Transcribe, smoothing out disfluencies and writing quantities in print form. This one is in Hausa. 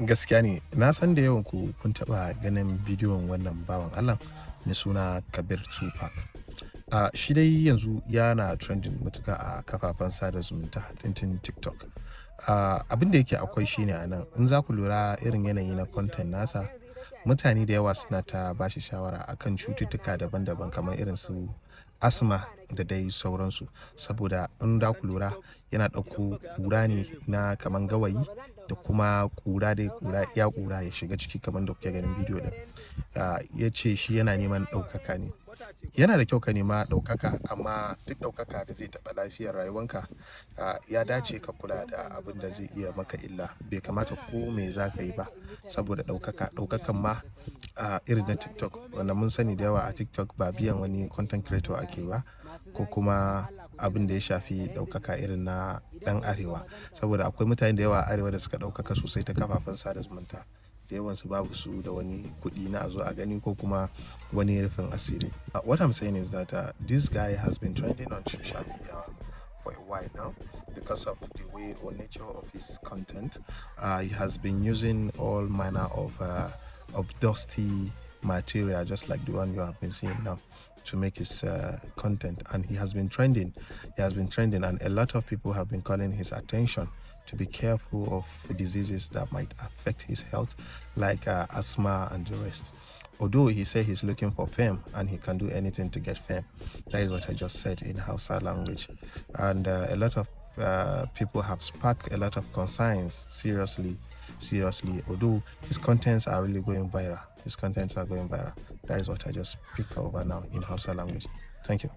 Gaskiya ne, na san da yawan ku kun taɓa ganin bidiyon wannan bawan Allah mai suna Kabir Tupac. Shi dai yanzu yana trending matuka a kafafen sada zumunta tintin TikTok. Abin da yake akwai shine a nan, in za ku lura irin yanayi na content nasa, mutane da yawa suna ta bashi shawara akan cututtuka daban-daban kamar irin su asma da dai sauransu. Saboda in za ku lura yana ɗauko ƙura ne na kaman gawayi da kuma ƙura dai ƙura ya ƙura ya shiga ciki kamar da kuke ganin bidiyo ɗin. Ya ce shi yana neman ɗaukaka ne. Yana da kyau ka nema ɗaukaka, amma duk ɗaukaka da zai taɓa lafiyar rayuwanka, ya dace ka kula da abin da zai iya maka illa. Bai kamata ko me za ka yi ba saboda ɗaukakan ma irin na TikTok, wanda mun sani da yawa a TikTok ba biyan wani content creator ake ba, ko kuma abin da ya shafi ɗaukaka irin na ɗan arewa. Saboda akwai mutane da yawa a arewa da suka ɗaukaka sosai ta kafafen sada zumunta, da yawansu babu su da wani kuɗi na a zo a gani ko kuma wani rufin asiri. What I'm saying is that this guy has been trending on social media for a while now because of the way or nature of his content. He has been using all manner of dusty material, just like the one you have been seeing now, to make his content, and he has been trending. And a lot of people have been calling his attention to be careful of diseases that might affect his health, like asthma and the rest. Although he said he's looking for fame and he can do anything to get fame. That is what I just said in Hausa language. And a lot of people have sparked a lot of concerns, seriously, although his contents are really going viral. That is what I just speak over now in Hausa language. Thank you.